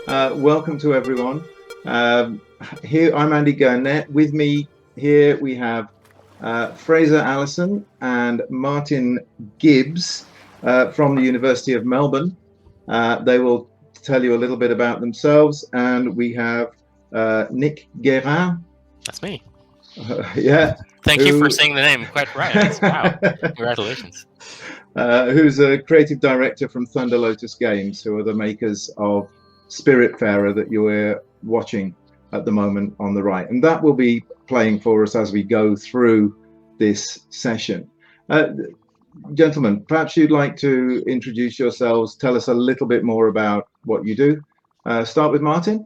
Welcome to everyone. Here, I'm Andy Guerin. With me here we have Fraser Allison and Martin Gibbs from the University of Melbourne. They will tell you a little bit about themselves. And we have Nick Guerin. That's me. Yeah. Thank you for saying the name quite right. Wow. Congratulations. Who's a creative director from Thunder Lotus Games, who are the makers of Spiritfarer that you're watching at the moment on the right. And that will be playing for us as we go through this session. Gentlemen, perhaps you'd like to introduce yourselves, tell us a little bit more about what you do. Start with Martin.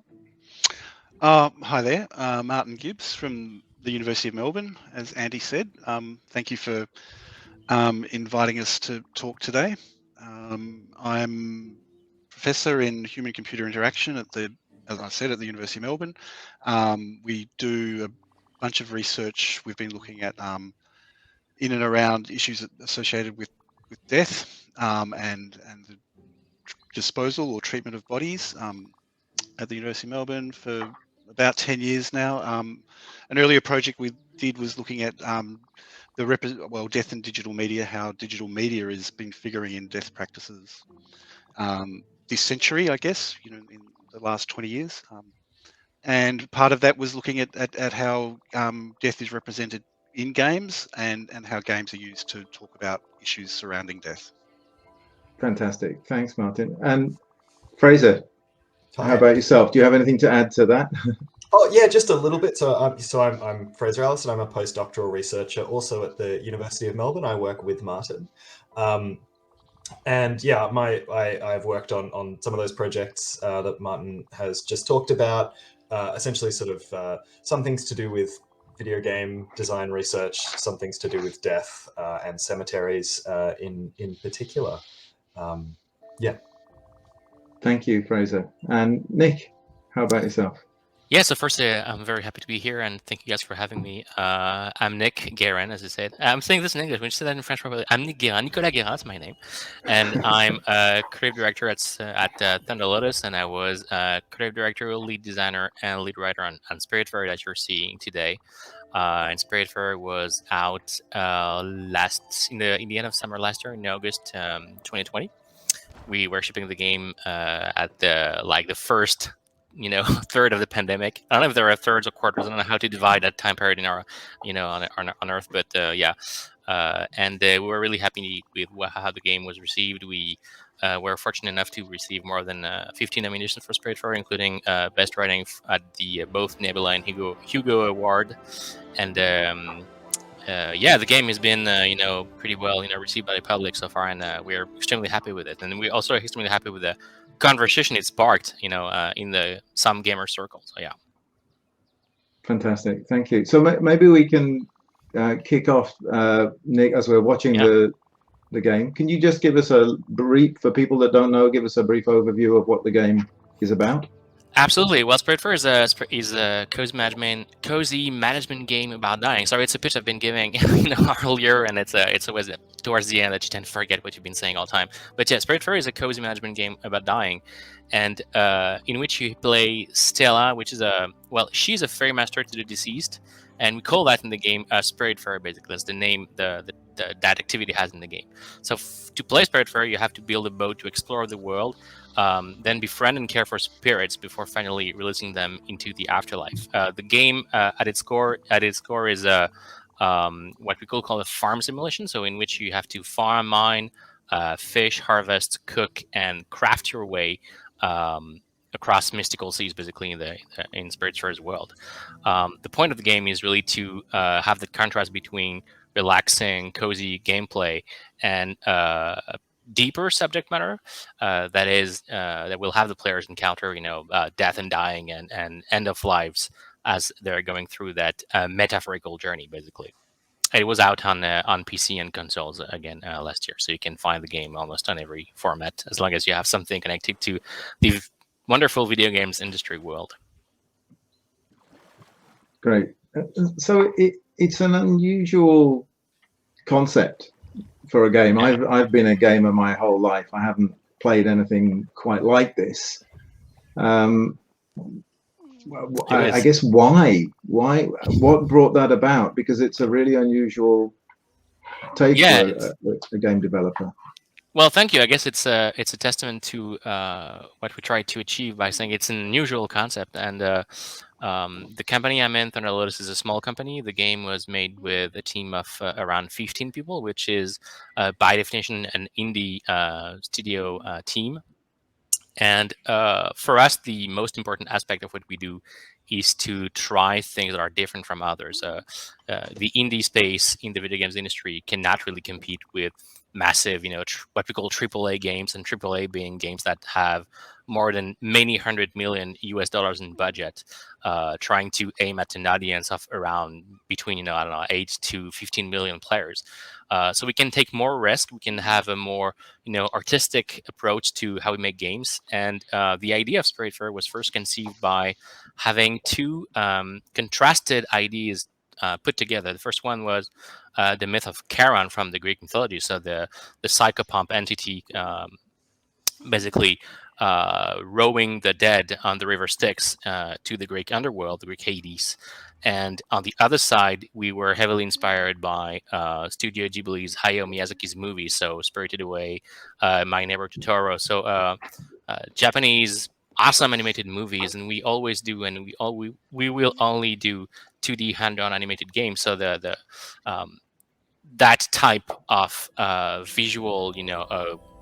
Hi there, Martin Gibbs from the University of Melbourne, as Andy said. Thank you for inviting us to talk today. I'm professor in human-computer interaction as I said, at the University of Melbourne. We do a bunch of research. We've been looking at in and around issues associated with death and the disposal or treatment of bodies at the University of Melbourne for about 10 years now. An earlier project we did was looking at death and digital media, how digital media has been figuring in death practices this century, I guess, in the last 20 years. And part of that was looking at how death is represented in games and how games are used to talk about issues surrounding death. Fantastic. Thanks, Martin. And Fraser, Hi. how about yourself? Do you have anything to add to that? Oh yeah, just a little bit. So I'm Fraser Allison. I'm a postdoctoral researcher also at the University of Melbourne. I work with Martin, and yeah, I've worked on some of those projects that Martin has just talked about. Essentially, sort of some things to do with video game design research, some things to do with death and cemeteries in particular. Yeah. Thank you, Fraser. And Nick, how about yourself? Yeah, so firstly, I'm very happy to be here, and thank you guys for having me. I'm Nick Guerin, as I said. I'm saying this in English. When you say that in French, probably I'm Nick Guerin. Nicolas Guerin is my name, and I'm a creative director at Thunder Lotus, and I was creative director, lead designer, and lead writer on Spiritfarer that you're seeing today. And Spiritfarer was out in the end of summer last year, in August 2020. We were shipping the game at the first third of the pandemic. I don't know if there are thirds or quarters. I don't know how to divide that time period in our on Earth, but and we were really happy with how the game was received. We were fortunate enough to receive more than 15 nominations for Spiritfarer, including best writing at the both Nebula and Hugo Award. And the game has been pretty well received by the public so far, and we're extremely happy with it. And we're also extremely happy with the conversation it sparked, in some gamer circles. So yeah. Fantastic, thank you. So maybe we can kick off, Nick, as we're watching the game. Can you just give us a brief, for people that don't know, give us a brief overview of what the game is about? Absolutely. Well, Spiritfarer is a cozy management game about dying. Sorry, it's a pitch I've been giving earlier, and it's always towards the end that you tend to forget what you've been saying all the time. But yeah, Spiritfarer is a cozy management game about dying, and in which you play Stella, which is she's a ferrymaster to the deceased, and we call that in the game Spiritfarer. Basically, that's the name that activity has in the game. So to play Spiritfarer, you have to build a boat to explore the world. Then befriend and care for spirits before finally releasing them into the afterlife. The game, at its core, is what we could call a farm simulation. So in which you have to farm, mine, fish, harvest, cook, and craft your way across mystical seas, basically in Spiritfarer's world. The point of the game is really to have the contrast between relaxing, cozy gameplay and deeper subject matter that will have the players encounter death and dying and end of lives as they're going through that metaphorical journey, basically. It was out on PC and consoles again last year, so you can find the game almost on every format as long as you have something connected to the wonderful video games industry world. Great. So it's an unusual concept for a game. I've been a gamer my whole life. I haven't played anything quite like this. I guess why? What brought that about? Because it's a really unusual take Yeah, for a game developer. well, thank you. I guess it's a testament to what we try to achieve by saying it's an unusual concept. And the company I'm in, Thunder Lotus, is a small company. The game was made with a team of around 15 people, which is by definition an indie studio team. And for us, the most important aspect of what we do is to try things that are different from others. The indie space in the video games industry cannot really compete with massive, what we call AAA games, and AAA being games that have more than many $100 million US in budget, trying to aim at an audience of around between, I don't know, 8 to 15 million players. So we can take more risk. We can have a more artistic approach to how we make games. And the idea of Spiritfarer was first conceived by having two contrasted ideas put together. The first one was the myth of Guerin from the Greek mythology, so the psychopomp entity, basically rowing the dead on the river Styx to the Greek underworld, the Greek Hades. And on the other side, we were heavily inspired by Studio Ghibli's Hayao Miyazaki's movies, so Spirited Away, My Neighbor Totoro. So Japanese awesome animated movies, and we always do, and we will only do 2D hand-drawn animated games. So the that type of visual,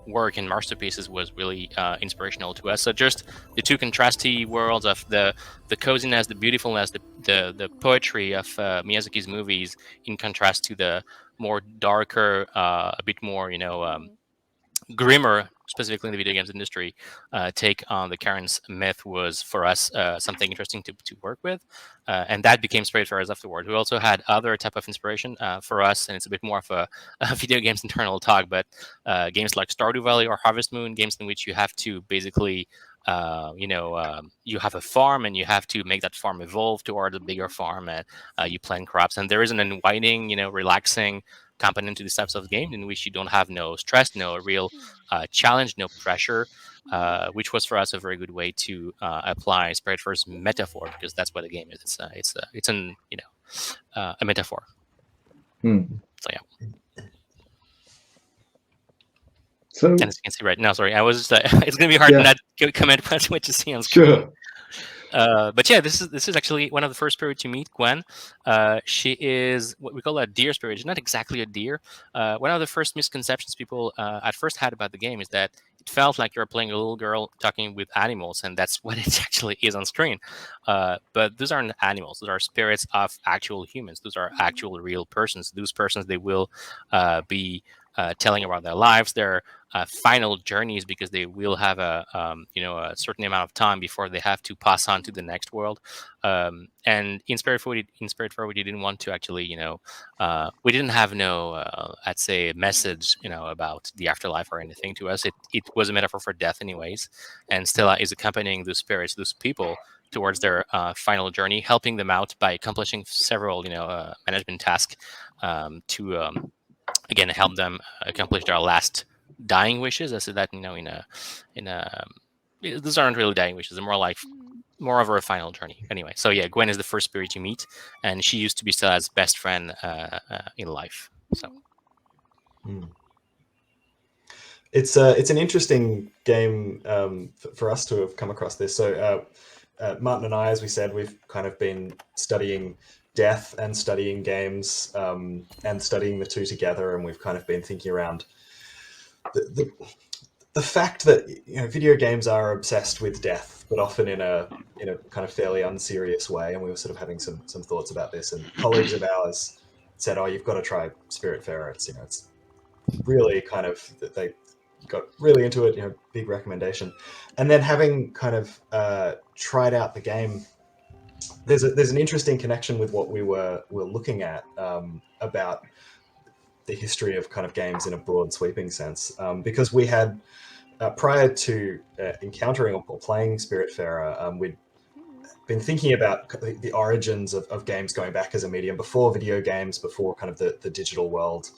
work and masterpieces was really inspirational to us. So just the two contrasty worlds of the coziness, the beautifulness, the poetry of Miyazaki's movies, in contrast to the more darker, a bit more, grimmer, specifically in the video games industry, take on the Karen's myth was for us something interesting to work with, and that became Spiritfarers afterward. We also had other type of inspiration for us, and it's a bit more of a video games internal talk, but games like Stardew Valley or Harvest Moon, games in which you have to basically you have a farm and you have to make that farm evolve toward a bigger farm, and you plant crops, and there is an unwinding, relaxing component to these types of games in which you don't have no stress, no real challenge, no pressure, which was for us a very good way to apply Spiritfarer's metaphor, because that's what a game is. It's a metaphor. Hmm. So yeah. So, and as you can see right now, sorry, I was just, it's going to be hard to not comment what you see on screen. Sure. But yeah, this is actually one of the first spirits you meet, Gwen. She is what we call a deer spirit. She's not exactly a deer. One of the first misconceptions people at first had about the game is that it felt like you're playing a little girl talking with animals, and that's what it actually is on screen. But those aren't animals. Those are spirits of actual humans. Those are actual real persons. Those persons, they will be telling about their lives, their final journeys, because they will have a certain amount of time before they have to pass on to the next world. And in Spiritfarer, we didn't want to actually, we didn't have no, I'd say, message, about the afterlife or anything to us. It was a metaphor for death, anyways. And Stella is accompanying those spirits, those people, towards their final journey, helping them out by accomplishing several, management tasks to again help them accomplish their last dying wishes. I said that these aren't really dying wishes. They're more of a final journey. Anyway, so yeah, Gwen is the first spirit you meet, and she used to be Stella's best friend in life. So it's an interesting game for us to have come across this. So Martin and I, as we said, we've kind of been studying death and studying games and studying the two together, and we've kind of been thinking around the fact that video games are obsessed with death, but often in a kind of fairly unserious way. And we were sort of having some thoughts about this, and colleagues of ours said, "Oh, you've got to try Spiritfarer. It's really kind of, they got really into it. Big recommendation." And then having kind of tried out the game, there's an interesting connection with what we were looking at about the history of kind of games in a broad sweeping sense, because we had prior to encountering or playing Spiritfarer, we'd been thinking about the origins of games going back as a medium before video games, before kind of the digital world.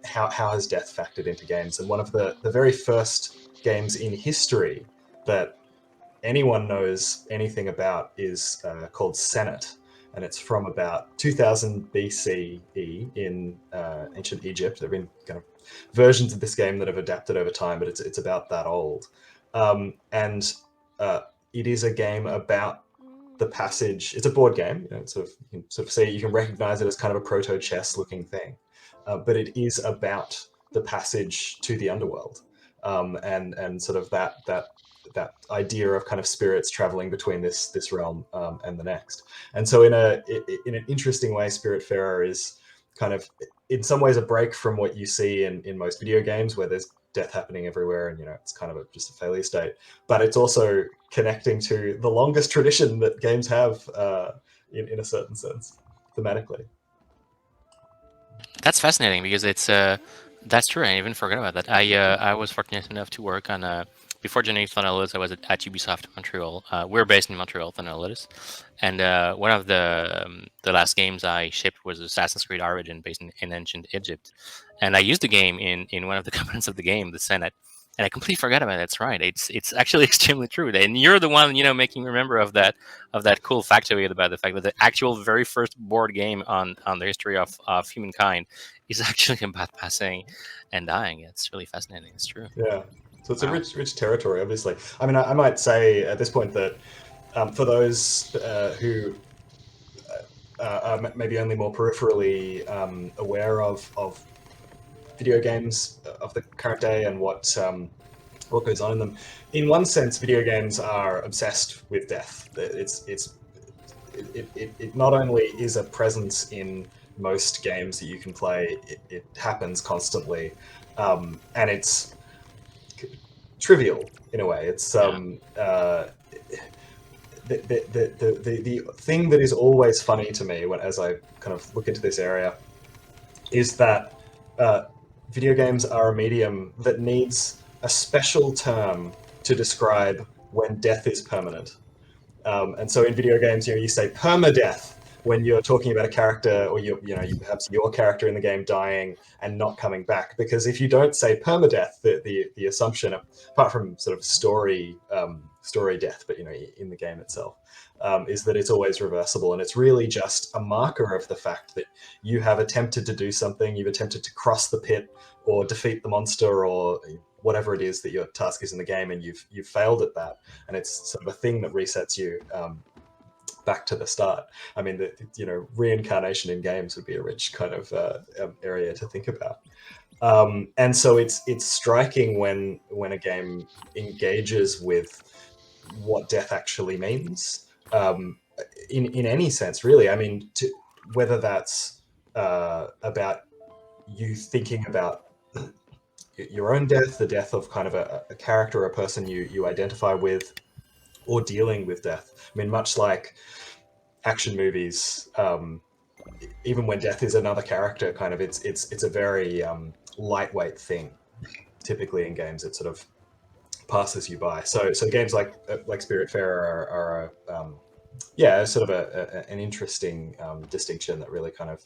How has death factored into games? And one of the very first games in history that anyone knows anything about is called Senet, and it's from about 2000 BCE in ancient Egypt. There have been kind of versions of this game that have adapted over time, but it's about that old. And it is a game about the passage. It's a board game. You know, it's you can sort of see, you can recognize it as kind of a proto chess looking thing, but it is about the passage to the underworld, and sort of that idea of kind of spirits traveling between this realm and the next. And so in an interesting way, Spiritfarer is kind of in some ways a break from what you see in most video games, where there's death happening everywhere, and it's kind of just a failure state. But it's also connecting to the longest tradition that games have in a certain sense, thematically. That's fascinating because it's that's true. I even forgot about that. I was fortunate enough to work on before joining Thunderlotus. I was at Ubisoft Montreal. We're based in Montreal, Thunderlotus, and one of the last games I shipped was Assassin's Creed Origin, based in ancient Egypt, and I used the game in one of the components of the game, the Senate. And I completely forgot about it. That's right. It's actually extremely true. And you're the one, making me remember of that cool factoid about the fact that the actual very first board game on the history of humankind is actually about passing and dying. It's really fascinating. It's true. Yeah. So it's a rich territory, obviously. I mean, I might say at this point that for those who are maybe only more peripherally aware of video games of the current day and what goes on in them, in one sense, video games are obsessed with death. It not only is a presence in most games that you can play, it happens constantly, and it's trivial in a way. It's the thing that is always funny to me as I kind of look into this area is that video games are a medium that needs a special term to describe when death is permanent. And so in video games, you say permadeath when you're talking about a character, or perhaps your character in the game dying and not coming back. Because if you don't say permadeath, the assumption, apart from sort of story death, but in the game itself, is that it's always reversible, and it's really just a marker of the fact that you have attempted to do something, you've attempted to cross the pit or defeat the monster or whatever it is that your task is in the game, and you've failed at that, and it's sort of a thing that resets you back to the start. I mean, reincarnation in games would be a rich kind of area to think about. And so it's striking when a game engages with what death actually means, in any sense, really. I mean, whether that's about you thinking about your own death, the death of kind of a character or a person you identify with, or dealing with death. I mean, much like action movies, even when death is another character, kind of it's a very lightweight thing. Typically in games, it sort of passes you by. So games like Spiritfarer are sort of an interesting distinction that really kind of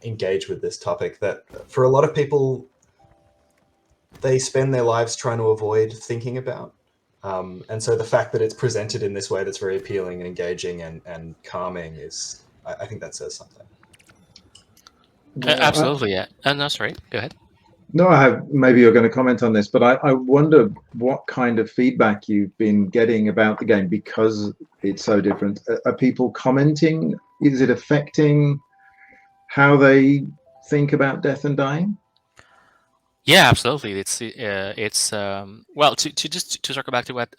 engage with this topic that for a lot of people they spend their lives trying to avoid thinking about. And so the fact that it's presented in this way that's very appealing and engaging and calming is, I think that says something. Absolutely, yeah. No, sorry, go ahead. No, maybe you're going to comment on this, but I wonder what kind of feedback you've been getting about the game because it's so different. Are people commenting? Is it affecting how they think about death and dying? Yeah, absolutely. It's well, to circle back to what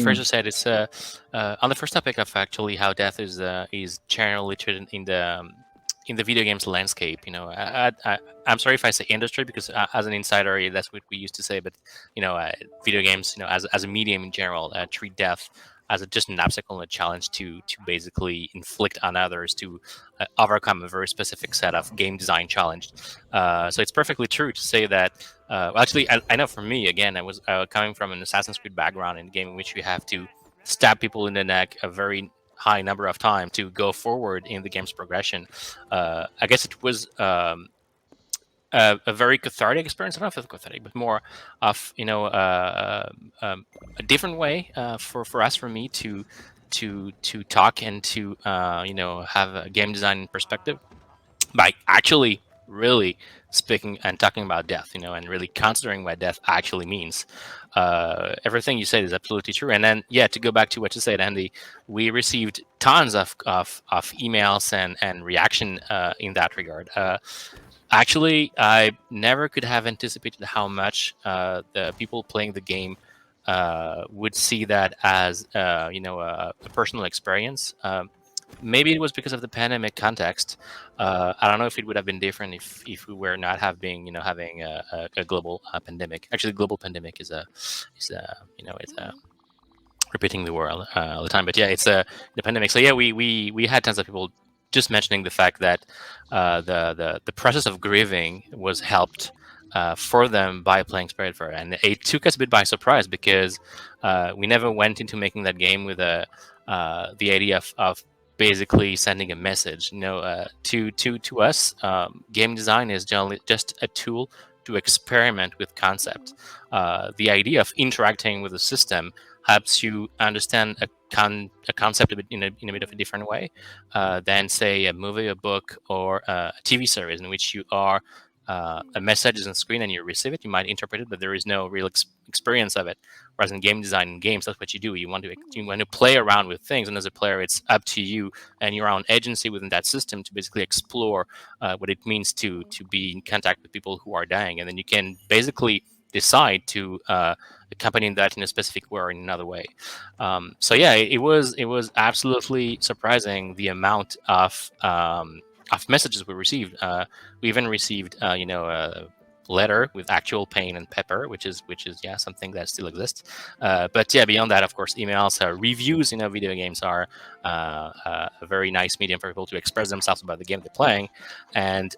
Fraser said. It's on the first topic of actually how death is generally treated in the video games landscape. I'm sorry if I say industry, because as an insider, that's what we used to say. But video games, as a medium in general, treat death as just an obstacle and a challenge to basically inflict on others to overcome a very specific set of game design challenge. So it's perfectly true to say that. Well, actually, I know for me, again, I was coming from an Assassin's Creed background in a game in which you have to stab people in the neck a very high number of times to go forward in the game's progression. I guess it was a very cathartic experience. I don't know if it's cathartic, but more of a different way for me to talk and to have a game design perspective by actually really speaking and talking about death, and really considering what death actually means. Everything you said is absolutely true. And then, yeah, to go back to what you said, Andy, we received tons of emails and reaction in that regard. Actually, I never could have anticipated how much the people playing the game would see that as a personal experience. Maybe it was because of the pandemic context. I don't know if it would have been different if we were not having a global pandemic. Actually, global pandemic is it's a repeating the word all the time. But yeah, it's the pandemic. So yeah, we had tons of people just mentioning the fact that the process of grieving was helped for them by playing Spiritfarer, and it took us a bit by surprise because we never went into making that game with the idea of basically sending a message. To us, game design is generally just a tool to experiment with concept. The idea of interacting with the system helps you understand a concept in a bit of a different way than, say, a movie, a book, or a TV series in which you are a message is on screen and you receive it. You might interpret it, but there is no real experience of it. Whereas in game design and games, that's what you do. You want to play around with things, and as a player, it's up to you and your own agency within that system to basically explore what it means to be in contact with people who are dying, and then you can basically decide to accompany that in a specific way or in another way. So yeah, it was absolutely surprising the amount of messages we received. We even received a letter with actual pain and pepper, which is yeah, something that still exists. But yeah, beyond that, of course, emails, reviews. Video games are a very nice medium for people to express themselves about the game they're playing, and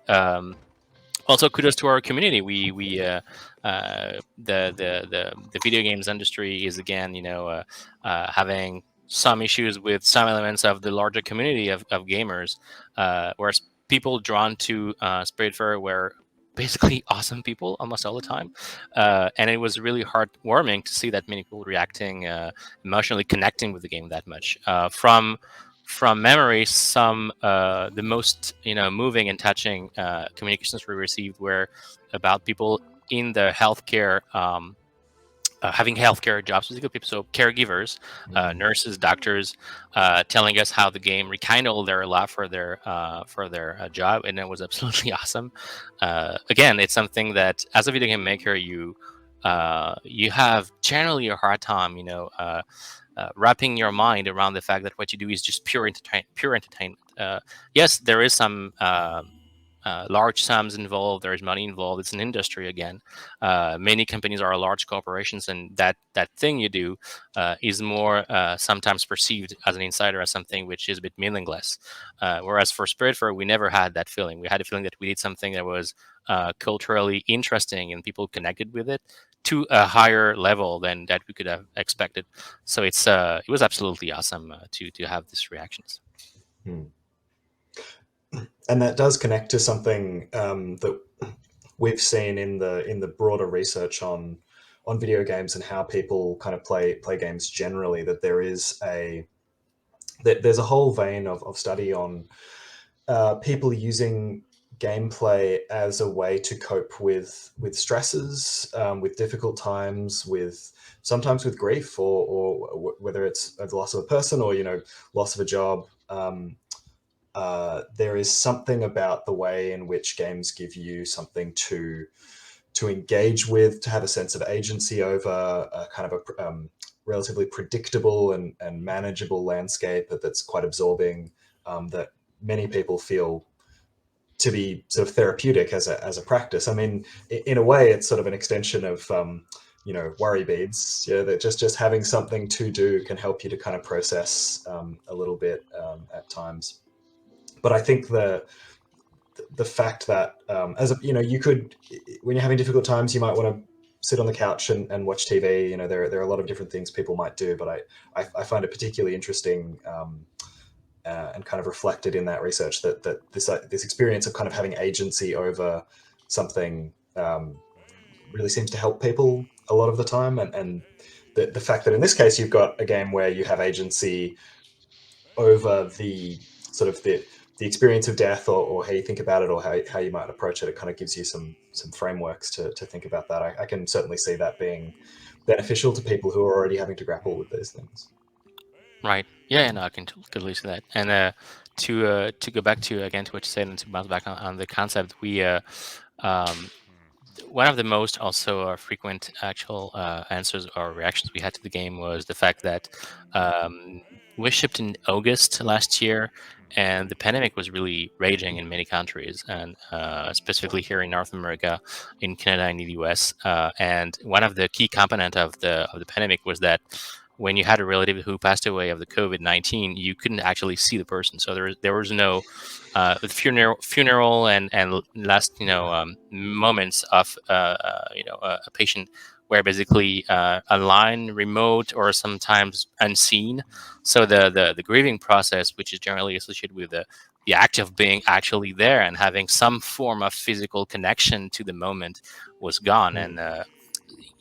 also kudos to our community. The video games industry is again having some issues with some elements of the larger community of gamers, whereas people drawn to Spiritfarer were basically awesome people almost all the time, and it was really heartwarming to see that many people reacting, emotionally connecting with the game that much. From memory, some the most moving and touching communications we received were about people in the healthcare, having healthcare jobs, basically people, so caregivers, nurses, doctors, telling us how the game rekindled their love for their job, and it was absolutely awesome. Again, it's something that as a video game maker, you have generally a hard time, wrapping your mind around the fact that what you do is just pure entertainment. Yes, there is some large sums involved. There is money involved. It's an industry again. Many companies are large corporations, and that thing you do is more sometimes perceived as an insider as something which is a bit meaningless. Whereas for Spiritfarer, we never had that feeling. We had a feeling that we did something that was culturally interesting and people connected with it to a higher level than that we could have expected. So it was absolutely awesome to have these reactions. And that does connect to something that we've seen in the broader research on video games and how people kind of play games generally, that there's a whole vein of study on people using gameplay as a way to cope with stresses, with difficult times, sometimes with grief, or whether it's the loss of a person or loss of a job. There is something about the way in which games give you something to engage with, to have a sense of agency over a kind of a relatively predictable and manageable landscape that's quite absorbing, that many people feel to be sort of therapeutic as a practice. I mean, in a way, it's sort of an extension of worry beads. Yeah, that just having something to do can help you to kind of process a little bit at times. But I think the fact that you could, when you're having difficult times, you might want to sit on the couch and watch TV. There are a lot of different things people might do, but I find it particularly interesting and kind of reflected in that research that this experience of kind of having agency over something really seems to help people a lot of the time. And the fact that in this case you've got a game where you have agency over the sort of the experience of death, or how you think about it, or how you might approach it, it kind of gives you some frameworks to think about that. I can certainly see that being beneficial to people who are already having to grapple with those things. Right. Yeah, no, I can totally see that. And to go back to again to what you said and to bounce back on the concept, we um, one of the most also frequent actual answers or reactions we had to the game was the fact that we shipped in August last year, and the pandemic was really raging in many countries, and specifically here in North America, in Canada, and in the US. And one of the key component of the pandemic was that when you had a relative who passed away of the COVID-19, you couldn't actually see the person. So there was no funeral and last moments of a patient were basically online, remote, or sometimes unseen. So the grieving process, which is generally associated with the act of being actually there and having some form of physical connection to the moment, was gone. And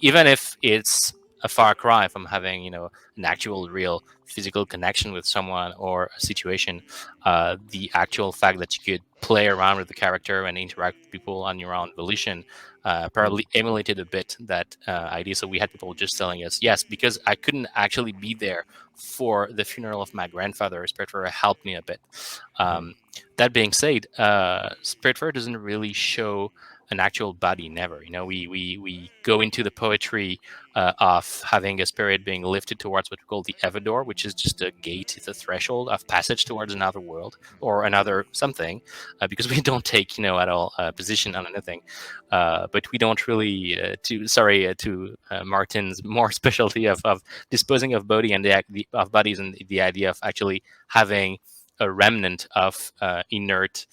even if it's a far cry from having an actual real physical connection with someone or a situation, the actual fact that you could play around with the character and interact with people on your own volition probably emulated a bit that idea. So we had people just telling us, yes, because I couldn't actually be there for the funeral of my grandfather, Spiritfarer helped me a bit. That being said, Spiritfarer doesn't really show an actual body, never. We go into the poetry of having a spirit being lifted towards what we call the Evador, which is just a gate, it's a threshold of passage towards another world or another something, because we don't take at all position on anything, but we don't really to Martin's more specialty of disposing of body and of bodies, and the idea of actually having a remnant of inert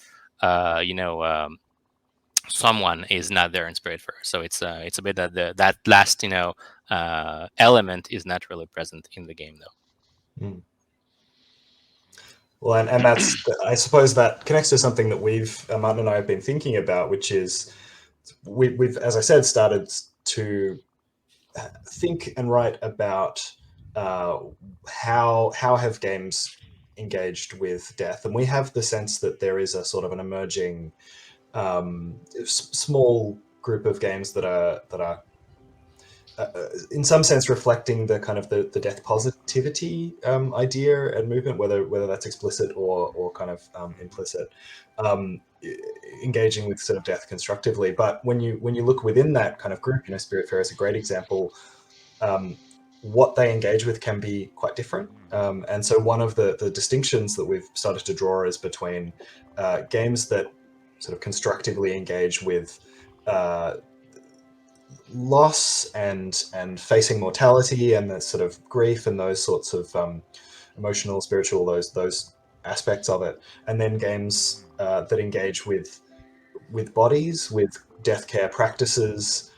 someone is not there in Spiritfarer. So it's a bit that that last element is not really present in the game, though. Well, and that's, I suppose that connects to something that Martin and I have been thinking about, which is we've, as I said, started to think and write about how have games engaged with death, and we have the sense that there is a sort of an emerging small group of games that are in some sense reflecting the kind of the death positivity idea and movement, whether that's explicit or kind of implicit, engaging with sort of death constructively. But when you look within that kind of group, Spiritfarer is a great example. What they engage with can be quite different, and so one of the distinctions that we've started to draw is between games that sort of constructively engage with loss and facing mortality and the sort of grief and those sorts of emotional, spiritual, those aspects of it, and then games that engage with bodies, with death care practices,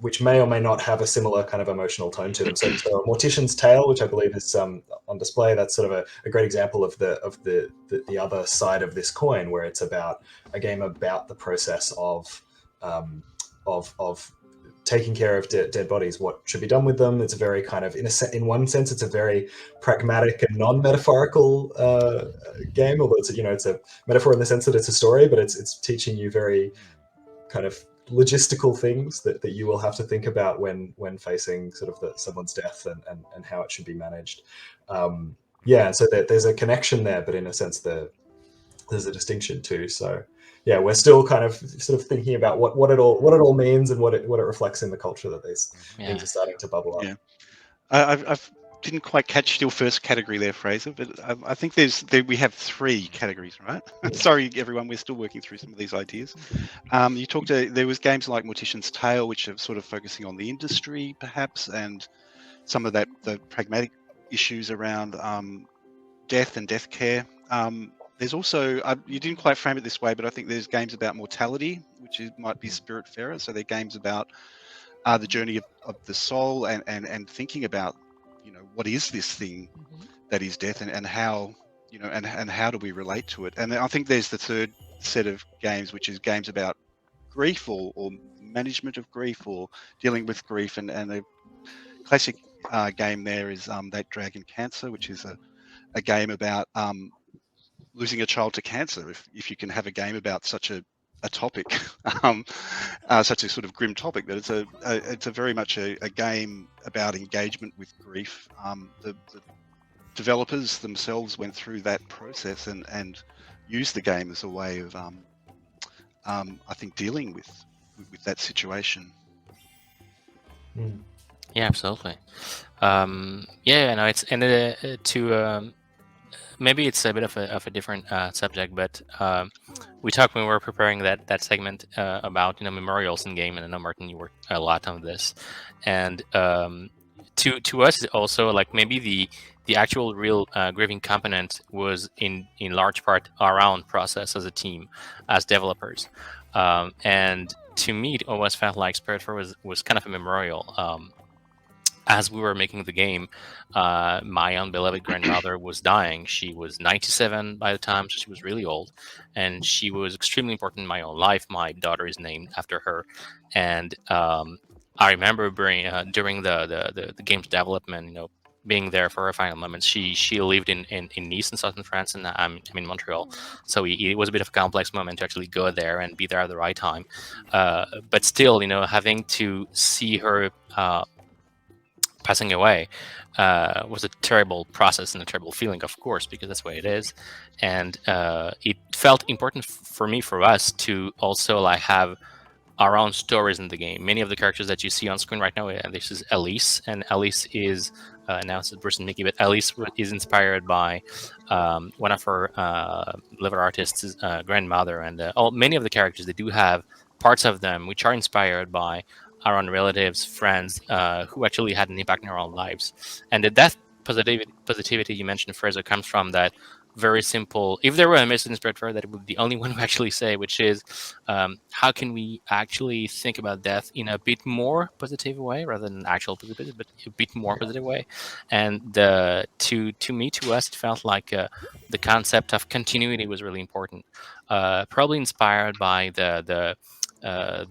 which may or may not have a similar kind of emotional tone to them. So Mortician's Tale, which I believe is on display, that's sort of a great example of the other side of this coin, where it's about a game about the process of taking care of dead bodies, what should be done with them. It's a very kind of, in one sense, it's a very pragmatic and non-metaphorical game, although it's a metaphor in the sense that it's a story, but it's teaching you very kind of logistical things that you will have to think about when facing sort of someone's death and how it should be managed. So there's a connection there, but in a sense there's a distinction too. So yeah, we're still kind of sort of thinking about what it all means and what it reflects in the culture that these things are starting to bubble up. Yeah, I didn't quite catch your first category there, Fraser, but I think we have three categories, right? Yeah. Sorry, everyone, we're still working through some of these ideas. There was games like Mortician's Tale, which are sort of focusing on the industry, perhaps, and some of the pragmatic issues around death and death care. There's also, you didn't quite frame it this way, but I think there's games about mortality, which might be Spiritfarer. So they're games about the journey of the soul and thinking about, what is this thing that is death, and how you know, and how do we relate to it? And I think there's the third set of games, which is games about grief or management of grief or dealing with grief. And a classic game there is that Dragon Cancer, which is a game about losing a child to cancer. If you can have a game about such a topic, such a sort of grim topic, that it's a very much a game about engagement with grief. The developers themselves went through that process and used the game as a way of, I think, dealing with that situation. Yeah, absolutely. Yeah, no, it's and maybe it's a bit of a different subject, but we talked when we were preparing that segment about memorials in game, and I know Martin, you worked a lot on this, and to us also, like, maybe the actual real grieving component was in large part our own process as a team, as developers, and to me it always felt like Spiritfarer was kind of a memorial. As we were making the game, my own beloved grandmother was dying. She was 97 by the time, so she was really old, and she was extremely important in my own life. My daughter is named after her, and I remember during the game's development, being there for her final moments. She lived in Nice in southern France, and I'm in Montreal, so it was a bit of a complex moment to actually go there and be there at the right time. But still, having to see her passing away was a terrible process and a terrible feeling, of course, because that's what it is. And it felt important for us to also have our own stories in the game. Many of the characters that you see on screen right now, this is Elise, and Elise is announced as Bruce and Mickey, but Elise is inspired by one of her beloved artists' grandmother, and many of the characters, they do have parts of them which are inspired by our own relatives, friends, who actually had an impact in our own lives. And the death positivity you mentioned, Fraser, comes from that very simple, if there were a message in Spiritfarer, that it would be the only one who actually say, which is, how can we actually think about death in a bit more positive way, rather than actual positive, but a bit more positive way. And to us, it felt like the concept of continuity was really important. Probably inspired by the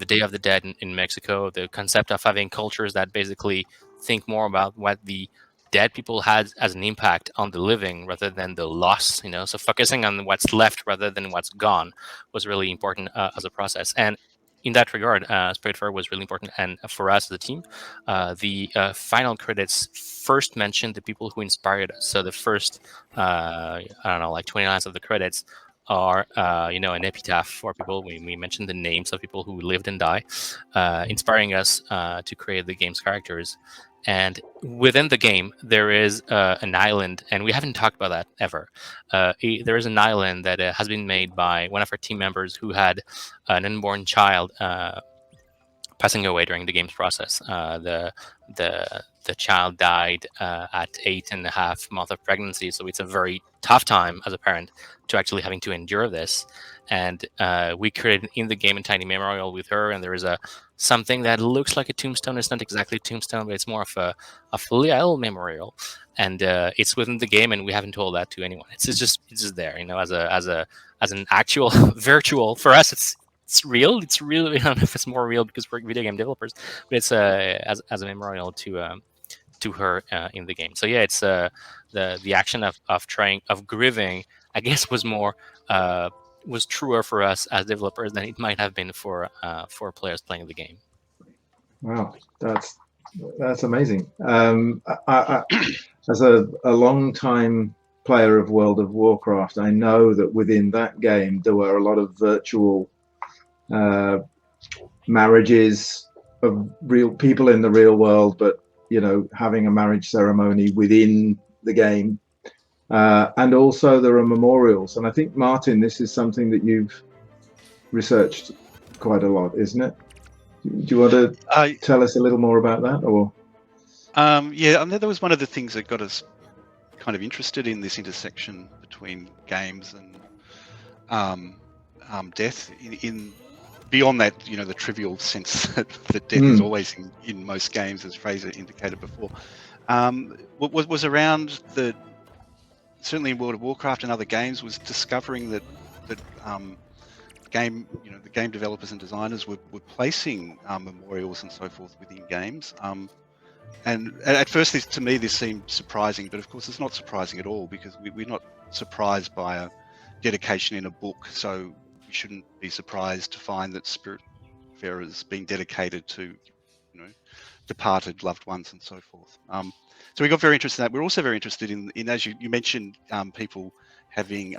Day of the Dead in Mexico, the concept of having cultures that basically think more about what the dead people had as an impact on the living rather than the loss, so focusing on what's left rather than what's gone was really important as a process. And in that regard, Spiritfarer was really important. And for us as a team, the final credits first mentioned the people who inspired us. So the first, 20 lines of the credits are, an epitaph for people. We mentioned the names of people who lived and died, inspiring us to create the game's characters. And within the game, there is an island, and we haven't talked about that ever. There is an island that has been made by one of our team members who had an unborn child passing away during the game's process. The child died at 8.5 months of pregnancy, so it's a very tough time as a parent to actually having to endure this. And we created in the game a tiny memorial with her, and there is something that looks like a tombstone. It's not exactly a tombstone, but it's more of a little memorial, and it's within the game, and we haven't told that to anyone. It's just there, as an actual virtual. For us, it's real. It's real. I don't know if it's more real because we're video game developers, but it's as a memorial to her in the game. So yeah, it's the action of trying of grieving, I guess, was truer for us as developers than it might have been for players playing the game. Wow, that's amazing. I as a long time player of World of Warcraft, I know that within that game there were a lot of virtual marriages of real people in the real world, but having a marriage ceremony within the game. And also there are memorials. And I think, Martin, this is something that you've researched quite a lot, isn't it? Do you want to tell us a little more about that? Or yeah, and that was one of the things that got us kind of interested in this intersection between games and death. In beyond that, the trivial sense that death is always in most games, as Fraser indicated before, was around certainly in World of Warcraft and other games, was discovering that the game developers and designers were placing memorials and so forth within games. And at first, to me, this seemed surprising, but of course, it's not surprising at all, because we're not surprised by a dedication in a book, so we shouldn't be surprised to find that Spiritfarer has been dedicated to, departed loved ones and so forth. So we got very interested in that. We're also very interested in as you mentioned, people having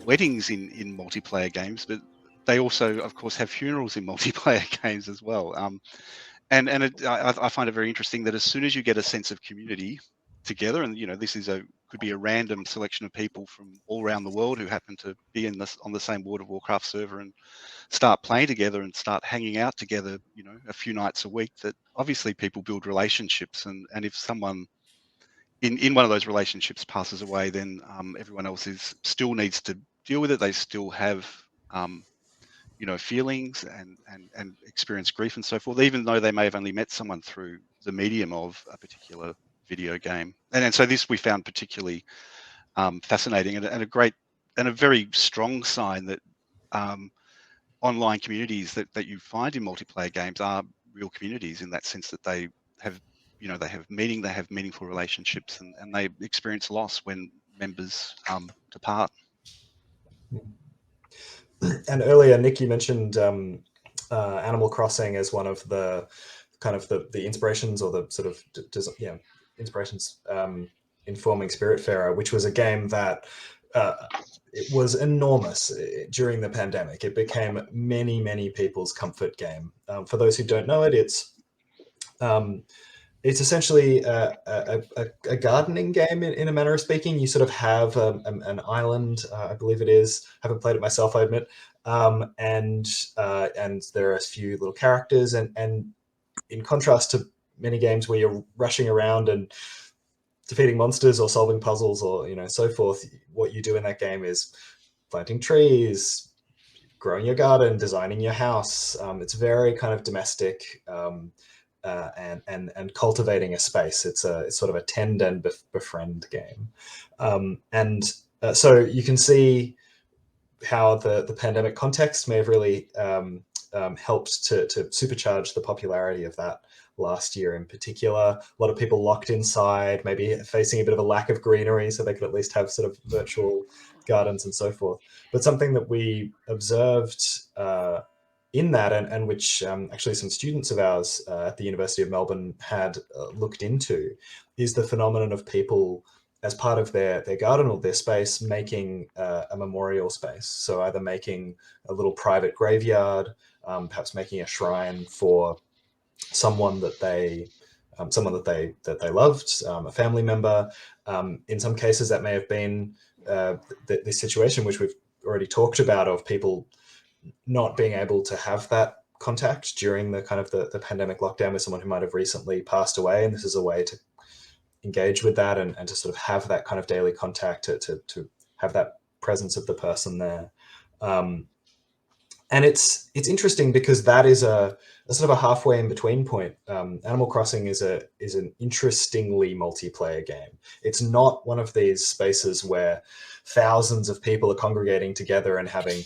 weddings in multiplayer games, but they also, of course, have funerals in multiplayer games as well. I find it very interesting that as soon as you get a sense of community together, and this could be a random selection of people from all around the world who happen to be on the same World of Warcraft server and start playing together and start hanging out together, a few nights a week, that obviously people build relationships, and if someone in one of those relationships passes away, then everyone else still needs to deal with it. They still have feelings and experience grief and so forth, even though they may have only met someone through the medium of a particular video game. And so this we found particularly fascinating, and a very strong sign that online communities that you find in multiplayer games are real communities, in that sense that they have meaning, they have meaningful relationships, and they experience loss when members depart. And earlier, Nick, you mentioned Animal Crossing as one of the kind of the inspirations, or the sort of inspirations informing Spiritfarer, which was a game that it was enormous during the pandemic. It became many people's comfort game. For those who don't know it, it's essentially a gardening game in a manner of speaking. You sort of have an island, I believe it is. Haven't played it myself, I admit. And there are a few little characters, and in contrast to many games where you're rushing around and defeating monsters or solving puzzles or so forth, what you do in that game is planting trees, growing your garden, designing your house. It's very kind of domestic. And cultivating a space. It's sort of a tend and befriend game. So you can see how the pandemic context may have really helped to supercharge the popularity of that last year in particular. A lot of people locked inside, maybe facing a bit of a lack of greenery, so they could at least have sort of virtual gardens and so forth. But something that we observed in that, and which actually some students of ours at the University of Melbourne had looked into, is the phenomenon of people, as part of their garden or their space, making a memorial space. So either making a little private graveyard, perhaps making a shrine for someone that they loved, a family member. In some cases, that may have been the situation which we've already talked about, of people not being able to have that contact during the kind of the pandemic lockdown with someone who might have recently passed away, and this is a way to engage with that and to sort of have that kind of daily contact, to have that presence of the person there. And it's interesting because that is a sort of a halfway in between point. Animal Crossing is an interestingly multiplayer game. It's not one of these spaces where thousands of people are congregating together and having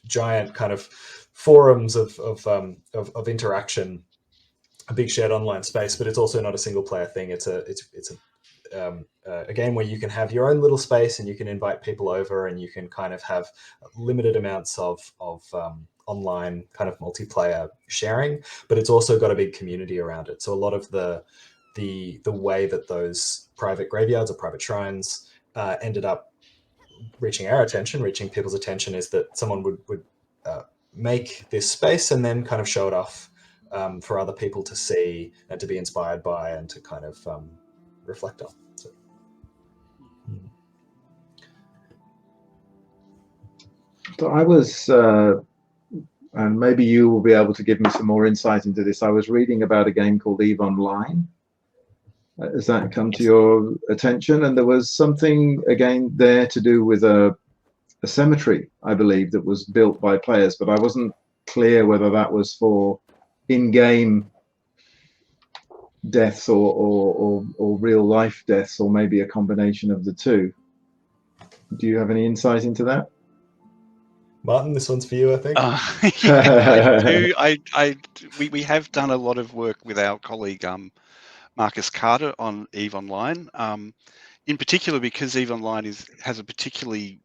giant kind of forums of interaction, a big shared online space. But it's also not a single player thing. It's a game where you can have your own little space, and you can invite people over, and you can kind of have limited amounts of online kind of multiplayer sharing, but it's also got a big community around it. So a lot of the way that those private graveyards or private shrines ended up reaching people's attention, is that someone would make this space and then kind of show it off for other people to see and to be inspired by and to kind of reflect on. So I was, and maybe you will be able to give me some more insight into this. I was reading about a game called Unwind. Has that come to your attention? And there was something again there to do with a cemetery, I believe, that was built by players, but I wasn't clear whether that was for in-game deaths or real life deaths, or maybe a combination of the two. Do you have any insight into that? Martin, this one's for you, I think. Yeah, I do. We have done a lot of work with our colleague Marcus Carter on EVE Online, in particular because EVE Online has a particularly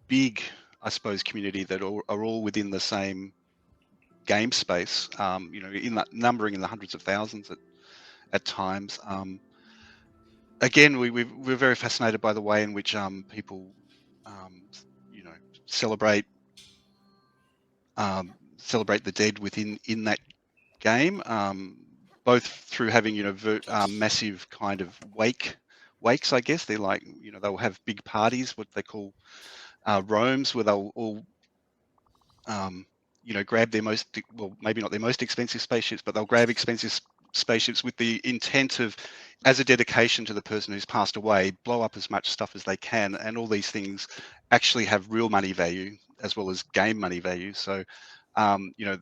big, I suppose, community that are all within the same game space. You know, in that numbering in the hundreds of thousands at times. Again, we're very fascinated by the way in which people, you know, celebrate the dead within that game, both through having, you know, massive kind of wakes. I guess they're like, you know, they'll have big parties, what they call roams, where they'll all you know, grab their maybe not their most expensive spaceships, but they'll grab expensive spaceships with the intent of, as a dedication to the person who's passed away, blow up as much stuff as they can. And all these things actually have real money value as well as game money value. So, you know,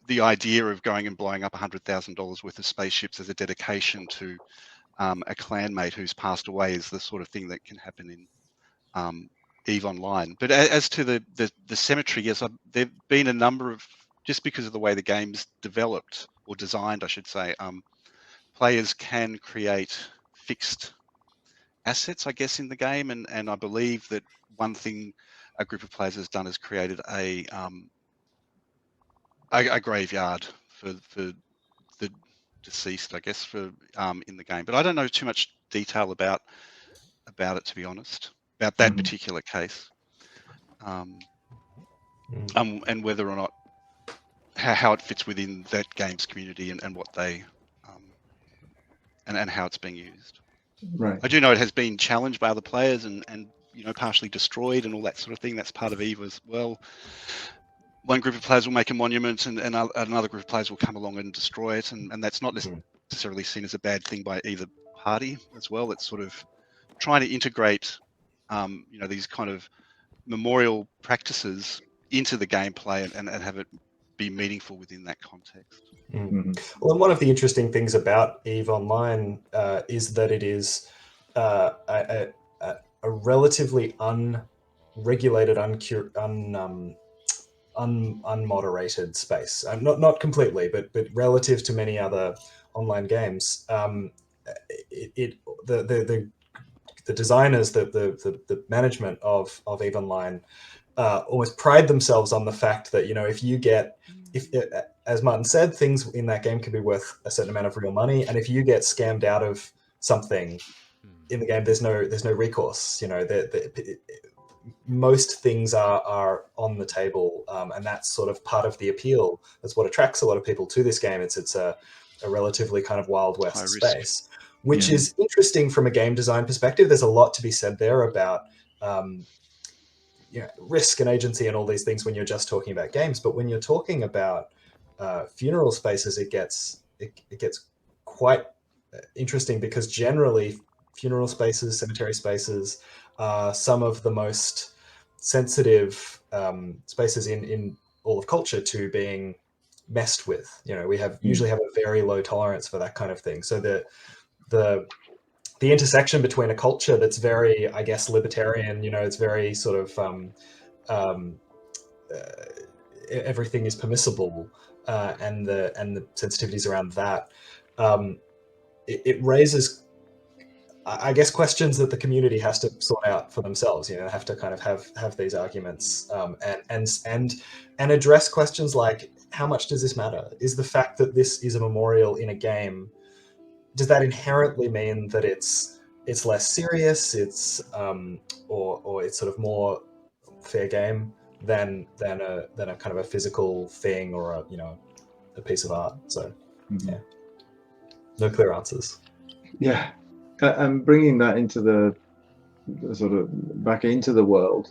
the idea of going and blowing up $100,000 worth of spaceships as a dedication to a clanmate who's passed away is the sort of thing that can happen in EVE Online. But as to the cemetery, yes, there've been a number of, just because of the way the game's developed or designed, I should say, players can create fixed assets, I guess, in the game, and I believe that one thing a group of players has done is created a graveyard for the deceased, I guess, for in the game. But I don't know too much detail about it, to be honest, about that particular case, and whether or not how it fits within that game's community and what they and how it's being used. Right. I do know it has been challenged by other players and you know, partially destroyed and all that sort of thing. That's part of EVE as well. One group of players will make a monument and another group of players will come along and destroy it, and that's not necessarily seen as a bad thing by either party as well. It's sort of trying to integrate you know, these kind of memorial practices into the gameplay and have it be meaningful within that context. Well, and one of the interesting things about EVE Online is that it is a relatively unregulated, unmoderated space. Not completely, but relative to many other online games, the designers, the management of EVE Online almost pride themselves on the fact that, you know, if as Martin said, things in that game can be worth a certain amount of real money, and if you get scammed out of something in the game, there's no recourse. You know, most things are on the table, and that's sort of part of the appeal. That's what attracts a lot of people to this game. It's a relatively kind of Wild West space, which is interesting from a game design perspective. There's a lot to be said there about you know, risk and agency and all these things when you're just talking about games. But when you're talking about funeral spaces, it gets quite interesting, because generally funeral spaces, cemetery spaces, are some of the most sensitive spaces in all of culture to being messed with. You know, we usually have a very low tolerance for that kind of thing. So the intersection between a culture that's very, I guess, libertarian, you know, it's very sort of everything is permissible, and the sensitivities around that, it raises, I guess, questions that the community has to sort out for themselves. You know, have to kind of have these arguments, and address questions like, how much does this matter? Is the fact that this is a memorial in a game, does that inherently mean that it's less serious, it's or it's sort of more fair game than a kind of a physical thing, or a, you know, a piece of art? So yeah, no clear answers. Yeah, and bringing that into the sort of back into the world,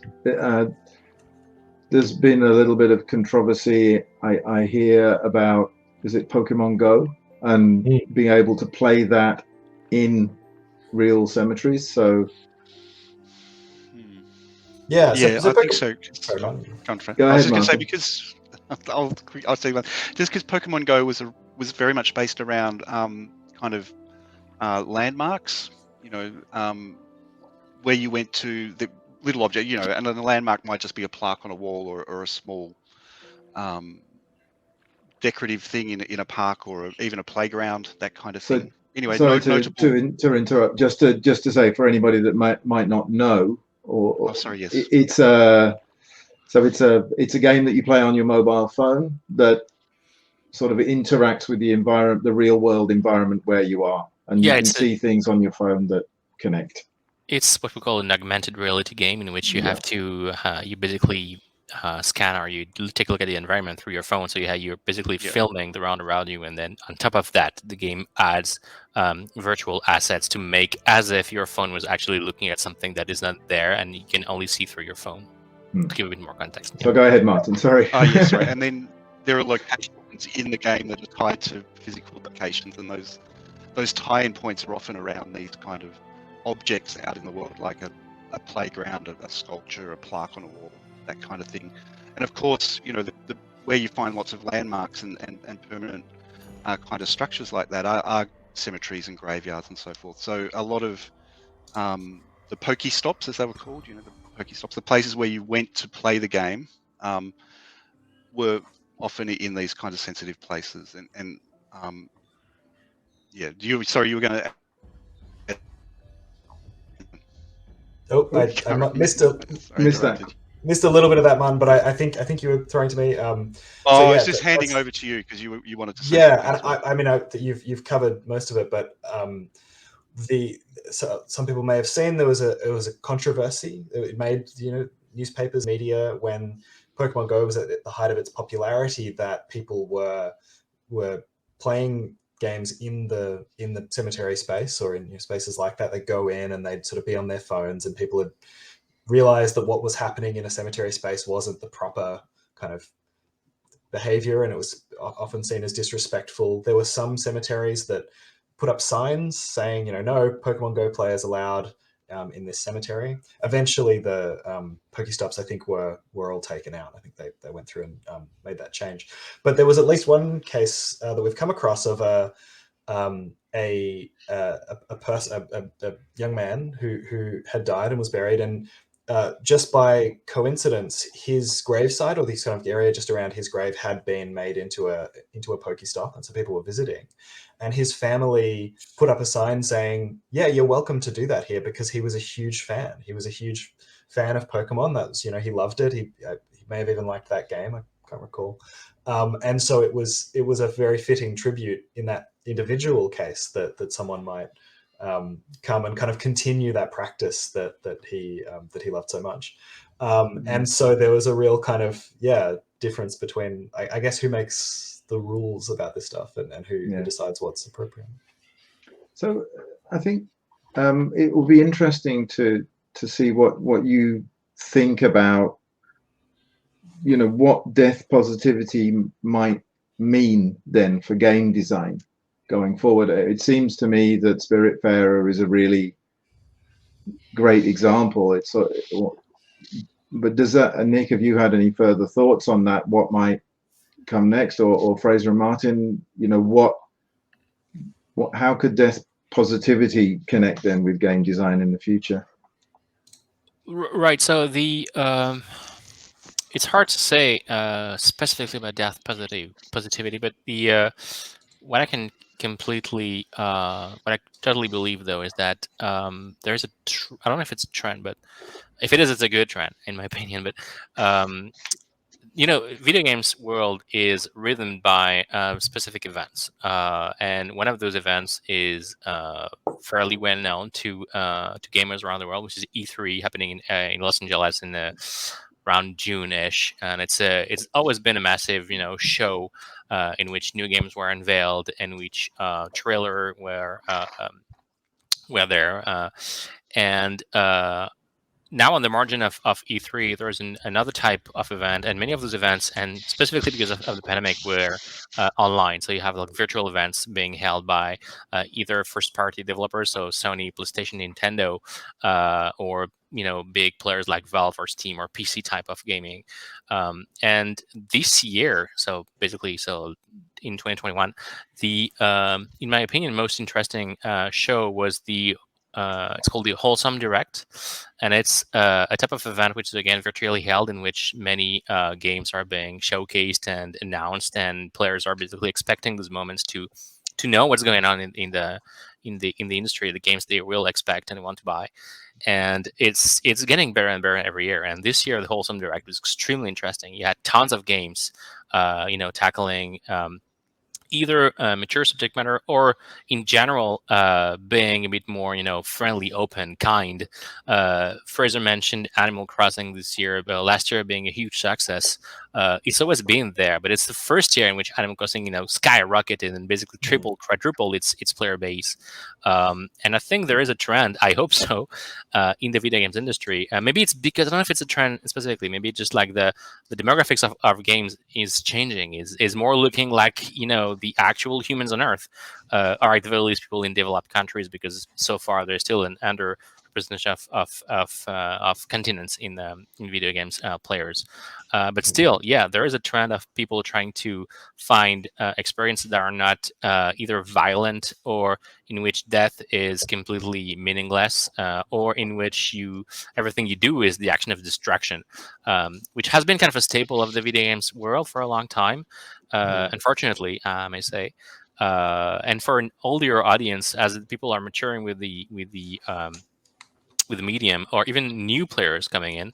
there's been a little bit of controversy. I hear about, is it Pokemon Go, and being able to play that in real cemeteries. So yeah, I think so. Go I was ahead, just going to say, Martin. because I'll say one, just because Pokemon Go was was very much based around kind of landmarks. Where you went to the little object, and then the landmark might just be a plaque on a wall or a small decorative thing in a park or even a playground, that kind of thing. Anyway, sorry to interrupt. Just to say, for anybody that might not know, yes, it's a game that you play on your mobile phone that sort of interacts with the environment, the real world environment where you are, and you can see things on your phone that connect. It's what we call an augmented reality game, in which you have to you basically scan, or you take a look at the environment through your phone. So you're basically filming the round around you, and then on top of that, the game adds virtual assets to make as if your phone was actually looking at something that is not there, and you can only see through your phone. To give a bit more context. So go ahead, Martin. Sorry. Oh yes, right. And then there are locations in the game that are tied to physical locations, and those tie-in points are often around these kind of objects out in the world, like a playground, a sculpture, a plaque on a wall, that kind of thing. And of course, the where you find lots of landmarks and permanent kind of structures like that are cemeteries and graveyards and so forth. So a lot of the Pokestops, as they were called, the Pokestops, the places where you went to play the game, were often in these kinds of sensitive places. And you were going to. Oh, I missed a little bit of that, man. But I think you were throwing to me. I was just handing over to you because you wanted to say. Yeah, and I mean, you've covered most of it, but some people may have seen there was a controversy. It made newspapers, media, when Pokemon Go was at the height of its popularity, that people were playing games in the cemetery space or in spaces like that. They'd go in and they'd sort of be on their phones, and people had realized that what was happening in a cemetery space wasn't the proper kind of behavior, and it was often seen as disrespectful. There were some cemeteries that put up signs saying, no Pokemon Go players allowed in this cemetery. Eventually, the Pokestops, I think, were all taken out. I think they went through and made that change. But there was at least one case that we've come across of a young man who had died and was buried, and just by coincidence, his gravesite, or this kind of area just around his grave, had been made into a Pokestop, and so people were visiting. And his family put up a sign saying, "Yeah, you're welcome to do that here," because he was a huge fan. He was a huge fan of Pokemon. That was, he loved it. He may have even liked that game. I can't recall. And so it was a very fitting tribute in that individual case that someone might come and kind of continue that practice that he loved so much. And so there was a real kind of difference between, I guess, who makes the rules about this stuff and who decides what's appropriate. So I think it will be interesting to see what you think about what death positivity might mean then for game design going forward. It seems to me that Spiritfarer is a really great example. But does that, Nick, have you had any further thoughts on that? What might come next, or Fraser and Martin? How could death positivity connect then with game design in the future? Right. So it's hard to say specifically about death positivity, but what I can completely, what I totally believe though, is that there's I don't know if it's a trend, but if it is, it's a good trend in my opinion. But video games world is rhythmed by specific events, and one of those events is fairly well known to gamers around the world, which is E3, happening in Los Angeles in around June-ish, and it's always been a massive show in which new games were unveiled, in which trailer were there, and now on the margin of E3, there's another type of event, and many of those events, and specifically because of the pandemic, were online. So you have like virtual events being held by either first-party developers, so Sony, PlayStation, Nintendo, or big players like Valve or Steam or PC type of gaming. And this year, so basically, in 2021, the in my opinion most interesting show was it's called the Wholesome Direct, and it's a type of event which is again virtually held, in which many games are being showcased and announced, and players are basically expecting those moments to know what's going on in the industry, the games they will expect and want to buy. And it's getting better and better every year. And this year, the Wholesome Direct was extremely interesting. You had tons of games, tackling either mature subject matter or in general being a bit more friendly, open, kind. Fraser mentioned Animal Crossing this year, but last year being a huge success. It's always been there, but it's the first year in which Animal Crossing skyrocketed and basically quadrupled its player base. And I think there is a trend, I hope so, in the video games industry. Maybe it's because I don't know if it's a trend specifically, maybe it's just like the demographics of games is changing, is more looking like the actual humans on Earth, or at the very least people in developed countries, because so far there's still an underrepresentation of continents in video games players. But still, yeah, there is a trend of people trying to find experiences that are not either violent, or in which death is completely meaningless, or in which everything you do is the action of destruction, which has been kind of a staple of the video games world for a long time. Unfortunately, I may say, and for an older audience, as people are maturing with the medium, or even new players coming in,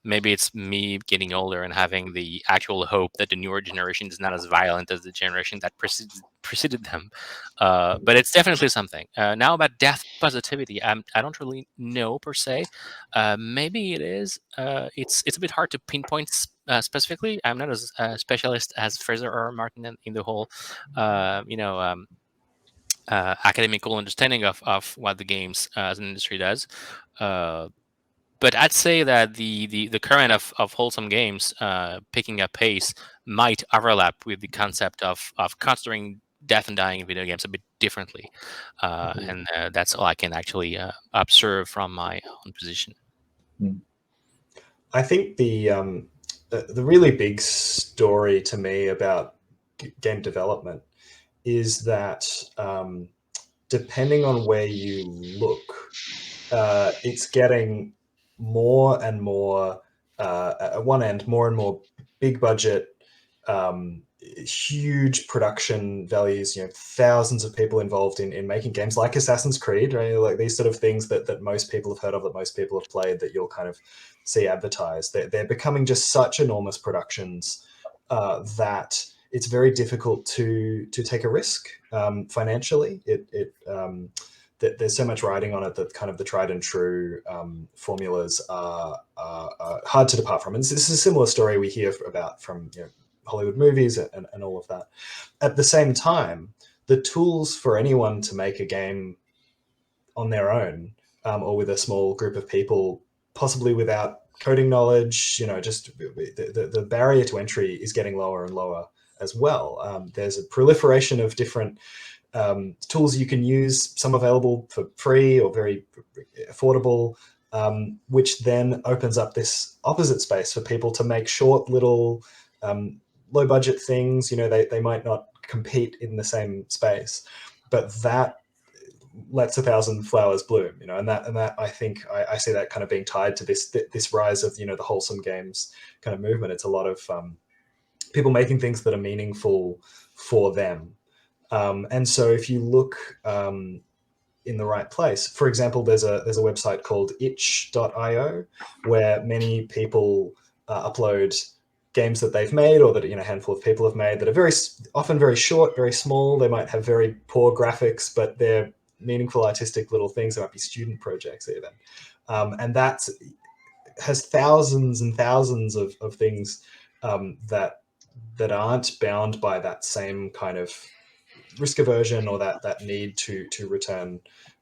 maybe it's me getting older and having the actual hope that the newer generation is not as violent as the generation that preceded them. But it's definitely something. Now about death positivity, I don't really know per se. Maybe it is. It's a bit hard to pinpoint specifically. I'm not as specialist as Fraser or Martin in the whole, academical understanding of what the games as an industry does. But I'd say that the current of wholesome games picking up pace might overlap with the concept of considering death and dying in video games a bit differently. And that's all I can actually observe from my own position. I think the really big story to me about game development is that depending on where you look, it's getting more and more, at one end, more and more big budget, huge production values, thousands of people involved in making games like Assassin's Creed, right? Like these sort of things that most people have heard of, that most people have played, that you'll kind of see advertised. They're becoming just such enormous productions that it's very difficult to take a risk financially. There's so much riding on it that kind of the tried and true formulas are hard to depart from. And this is a similar story we hear about from Hollywood movies and all of that. At the same time, the tools for anyone to make a game on their own, or with a small group of people, possibly without coding knowledge, just the barrier to entry is getting lower and lower as well. There's a proliferation of different tools you can use, some available for free or very affordable, which then opens up this opposite space for people to make short little low budget things. They might not compete in the same space, but that lets 1,000 flowers bloom, and that I think I see that kind of being tied to this rise of the wholesome games kind of movement. It's a lot of people making things that are meaningful for them. And so if you look in the right place, for example, there's a website called itch.io where many people upload games that they've made, or that a handful of people have made, that are often very short, very small. They might have very poor graphics, but they're meaningful artistic little things. They might be student projects even. And that has thousands and thousands of things that aren't bound by that same kind of risk aversion, or that need to return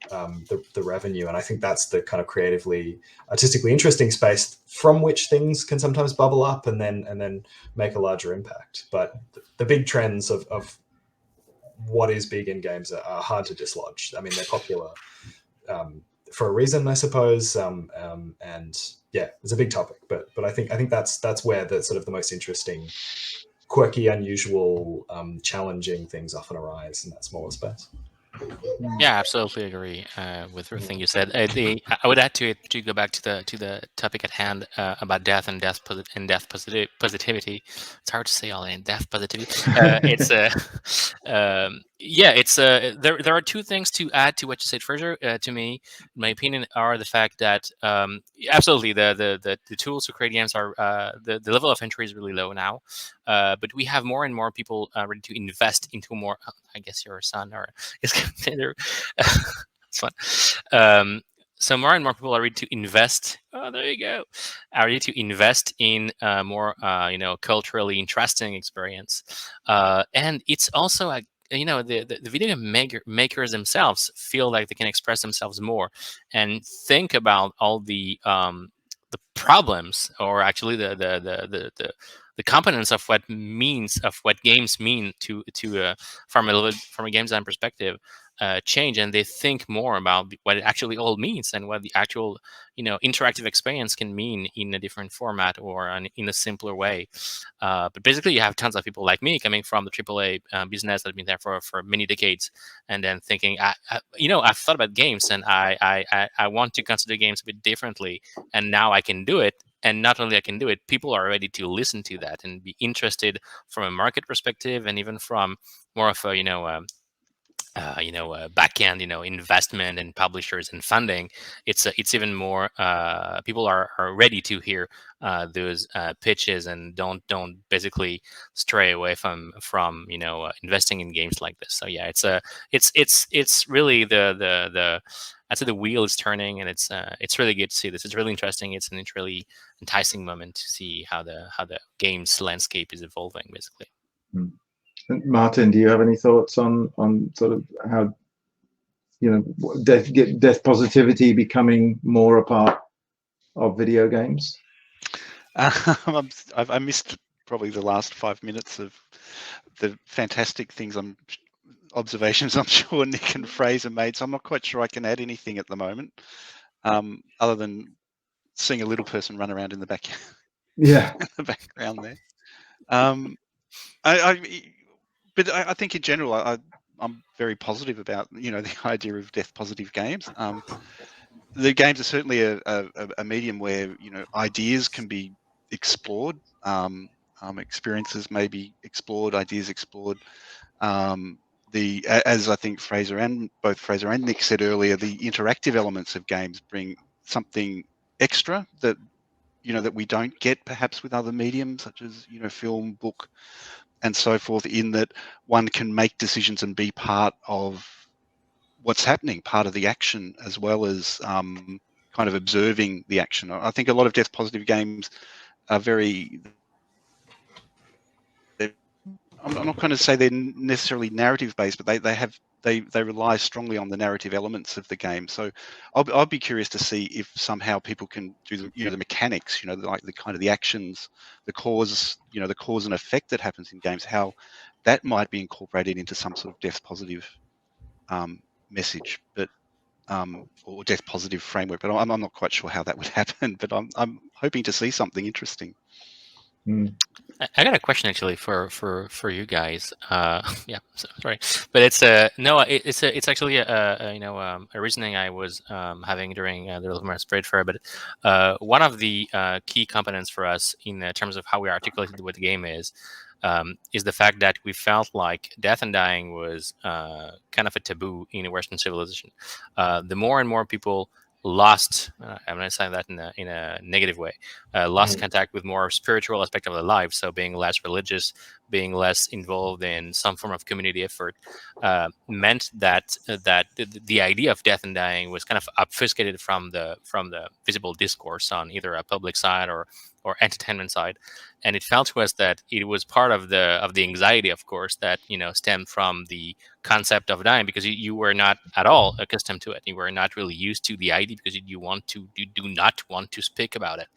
the revenue. And I think that's the kind of creatively, artistically interesting space from which things can sometimes bubble up and then make a larger impact. But the big trends of what is big in games are hard to dislodge. I mean, they're popular for a reason, I suppose. And yeah, it's a big topic, but I think that's where the sort of the most interesting, quirky, unusual, challenging things often arise in that smaller space. Yeah, absolutely agree with everything you said. I would add to it, to go back to the topic at hand about death and positivity. It's hard to say all in death positivity. It's yeah, it's there are two things to add to what you said, Fraser. To me, in my opinion, are the fact that absolutely the tools to create games are the level of entry is really low now, but we have more and more people ready to invest into more. I guess your son or is considered. It's fun. So more and more people are ready to invest. Oh, there you go. Are ready to invest in more, culturally interesting experience. And it's also the video game makers themselves feel like they can express themselves more and think about all the problems, or actually the components of what games mean to from a game design perspective, change, and they think more about what it actually all means and what the actual interactive experience can mean in a different format or in a simpler way. But basically, you have tons of people like me coming from the AAA business that have been there for many decades, and then thinking, I've thought about games, and I want to consider games a bit differently, and now I can do it. And not only I can do it, people are ready to listen to that and be interested from a market perspective, and even from more of a back end, investment and publishers and funding. It's even more. People are ready to hear those pitches and don't basically stray away from investing in games like this. So yeah, it's really the I'd say the wheel is turning, and it's really good to see this. It's really interesting. It's an really enticing moment to see how the games landscape is evolving, basically. Martin, do you have any thoughts on sort of how death positivity becoming more a part of video games? I missed probably the last 5 minutes of the fantastic observations I'm sure Nick and Fraser made, so I'm not quite sure I can add anything at the moment, other than seeing a little person run around in the back, Yeah, in the background there. But I think in general, I'm very positive about the idea of death positive games. The games are certainly a medium where ideas can be explored, experiences may be explored, ideas explored. As I think both Fraser and Nick said earlier, the interactive elements of games bring something extra that that we don't get perhaps with other mediums such as film, book, and so forth, in that one can make decisions and be part of what's happening, part of the action, as well as kind of observing the action. I think a lot of death positive games are I'm not going to say they're necessarily narrative based, but they rely strongly on the narrative elements of the game. So I'll be curious to see if somehow people can do the mechanics, like the kind of the actions, the cause and effect that happens in games, how that might be incorporated into some sort of death positive message, but or death positive framework. But I'm not quite sure how that would happen. But I'm hoping to see something interesting. I got a question actually for you guys. Yeah, sorry, but it's it's actually a reasoning I was having during the development of Spiritfarer. But one of the key components for us in terms of how we articulated what the game is the fact that we felt like death and dying was kind of a taboo in a Western civilization. The more and more people lost, I'm going to say that in a negative way, lost contact with more spiritual aspect of their life. So being less religious, being less involved in some form of community effort, meant that the idea of death and dying was kind of obfuscated from the visible discourse on either a public side or entertainment side. And it felt to us that it was part of the anxiety, of course, that stemmed from the concept of dying, because you were not at all accustomed to it. You were not really used to the idea because you do not want to speak about it.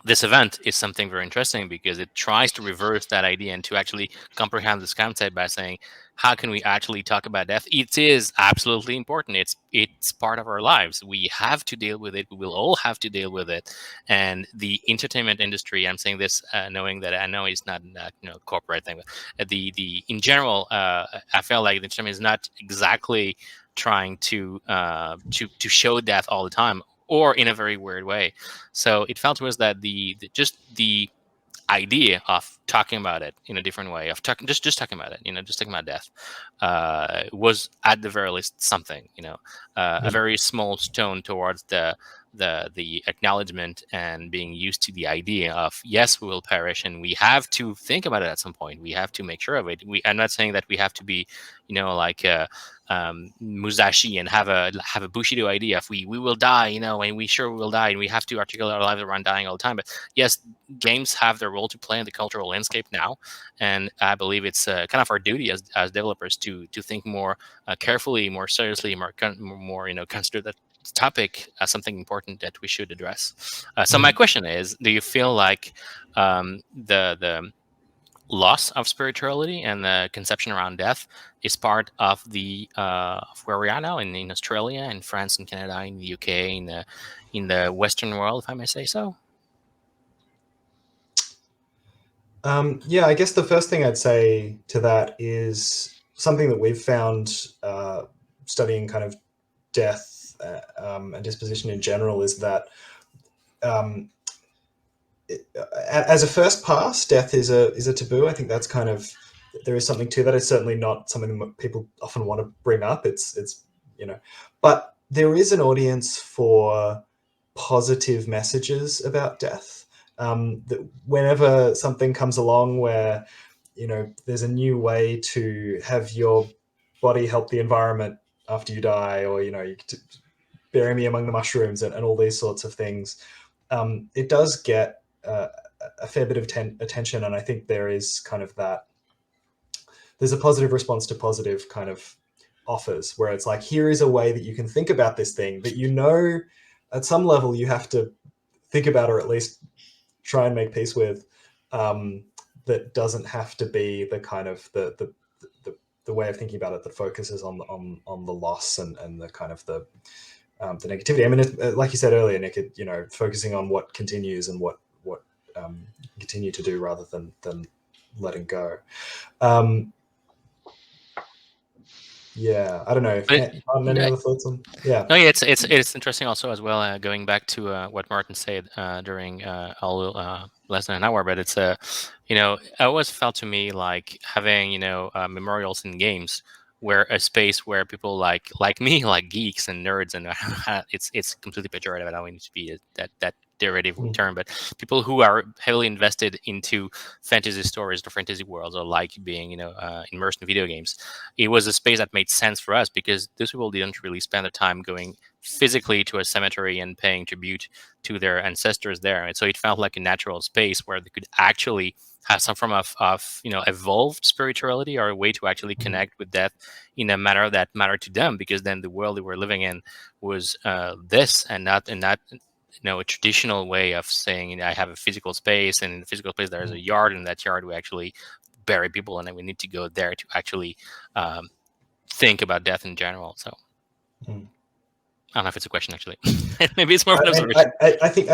this event is something very interesting because it tries to reverse that idea and to actually comprehend this concept by saying, how can we actually talk about death? It is absolutely important. It's part of our lives. We have to deal with it. We will all have to deal with it. And the entertainment industry, I'm saying this knowing that I know it's not corporate thing, but the in general, I feel like the entertainment is not exactly trying to show death all the time, or in a very weird way. So it felt to us that just the idea of talking about it in a different way, of talking just talking about it, just talking about death, was at the very least something, a very small stone towards the acknowledgement and being used to the idea of, yes, we will perish, and we have to think about it at some point. We have to make sure of it. I'm not saying that we have to be, like Musashi and have a Bushido idea if we will die, and we sure will die, and we have to articulate our lives around dying all the time. But yes, games have their role to play in the cultural landscape now, and I believe it's kind of our duty as developers to think more carefully, more seriously, more consider that topic as something important that we should address. So my question is, do you feel like the loss of spirituality and the conception around death is part of the of where we are now in Australia, in France, in Canada, in the UK, in the Western world, if I may say so? Yeah, I guess the first thing I'd say to that is something that we've found studying kind of death and disposition in general is that as a first pass, death is a taboo. I think that's kind of, there is something to that. It's certainly not something that people often want to bring up. It's but there is an audience for positive messages about death. That whenever something comes along where there's a new way to have your body help the environment after you die, or you bury me among the mushrooms and all these sorts of things, it does get a fair bit of attention. And I think there is kind of that, there's a positive response to positive kind of offers where it's like, here is a way that you can think about this thing that at some level you have to think about, or at least try and make peace with, that doesn't have to be the kind of the way of thinking about it that focuses on the loss and the kind of the negativity. I mean, like you said earlier, Nick, focusing on what continues and what continue to do rather than letting go. Yeah, I don't know. Any other thoughts on? Yeah. No, yeah, it's interesting also as well. Going back to what Martin said during less than an hour, but it's it always felt to me like having memorials in games where a space where people like me, like geeks and nerds, and it's completely pejorative. I don't want it to be that derivative term, but people who are heavily invested into fantasy stories or fantasy worlds, or like being immersed in video games. It was a space that made sense for us because those people didn't really spend their time going physically to a cemetery and paying tribute to their ancestors there, and so it felt like a natural space where they could actually have some form of evolved spirituality, or a way to actually connect with death in a manner that mattered to them, because then the world they were living in was this, and not a traditional way of saying I have a physical space, and in the physical space there is a yard, and in that yard we actually bury people, and then we need to go there to actually think about death in general. So I don't know if it's a question, actually. Maybe it's more of an observation. I think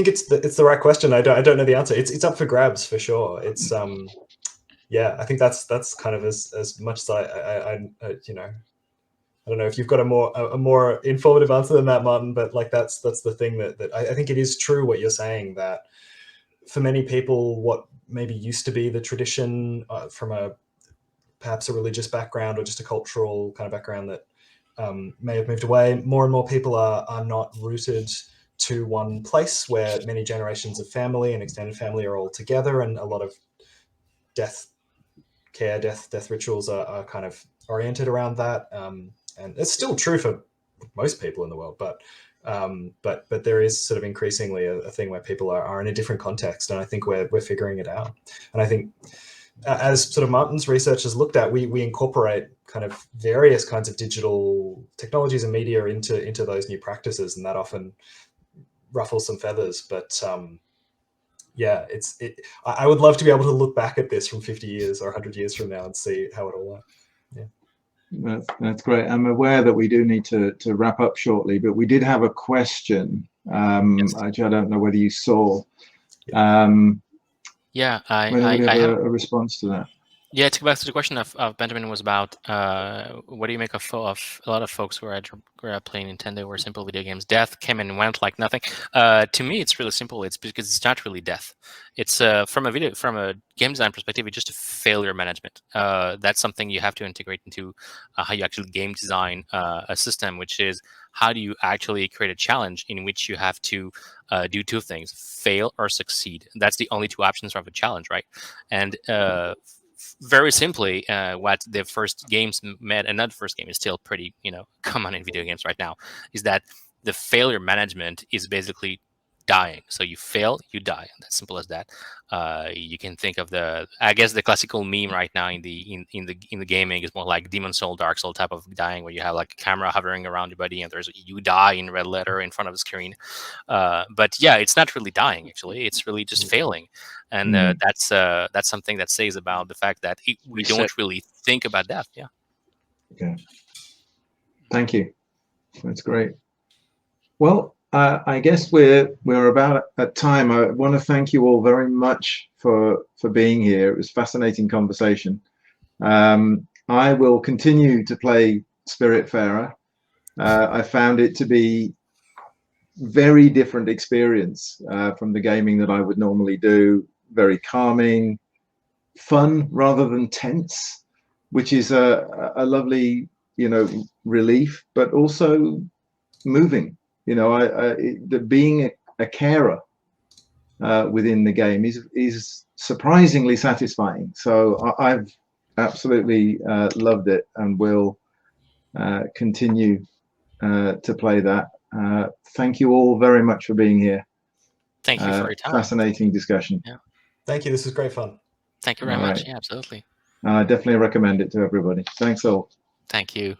it's the right question. I don't know the answer. It's up for grabs for sure. It's yeah, I think that's kind of as much as I I don't know if you've got a more informative answer than that, Martin, but like that's the thing that I think it is true what you're saying, that for many people, what maybe used to be the tradition from perhaps a religious background or just a cultural kind of background that may have moved away, more and more people are not rooted to one place, where many generations of family and extended family are all together, and a lot of death care, death rituals are kind of oriented around that. And it's still true for most people in the world, but there is sort of increasingly a thing where people are in a different context, and I think we're figuring it out. And I think as sort of Martin's research has looked at, we incorporate kind of various kinds of digital technologies and media into those new practices, and that often ruffles some feathers. But yeah, I would love to be able to look back at this from 50 years or 100 years from now and see how it all went. Yeah. That's great. I'm aware that we do need to wrap up shortly, but we did have a question, Yes. which I don't know whether you saw. Yeah, Whether we I have have. a response to that. Yeah, to go back to the question of Benjamin was about what do you make of a lot of folks who are playing Nintendo or simple video games? Death came and went like nothing. To me, it's really simple. It's because it's not really death. It's from a game design perspective, it's just a failure management. That's something you have to integrate into how you actually game design a system, which is how do you actually create a challenge in which you have to do two things: fail or succeed. That's the only two options of a challenge, right? And very simply, what the first games made, and not the first game is still pretty, common in video games right now, is that the failure management is basically dying. So you fail, you die. That's simple as that. You can think of I guess the classical meme right now in the gaming is more like Demon Soul, Dark Soul type of dying, where you have like a camera hovering around your body and you die in red letter in front of the screen. But yeah, it's not really dying actually. It's really just failing, and that's something that says about the fact that we don't really think about death. Yeah. Okay. Thank you. That's great. Well, I guess we're about at time. I want to thank you all very much for being here. It was a fascinating conversation. I will continue to play Spiritfarer. I found it to be very different experience from the gaming that I would normally do. Very calming, fun rather than tense, which is a lovely, relief, but also moving. Being a carer within the game is surprisingly satisfying. So I've absolutely loved it and will continue to play that. Thank you all very much for being here. Thank you for your time. Fascinating discussion. Yeah. Thank you. This was great fun. Thank you very much. Yeah, absolutely. I definitely recommend it to everybody. Thanks all. Thank you.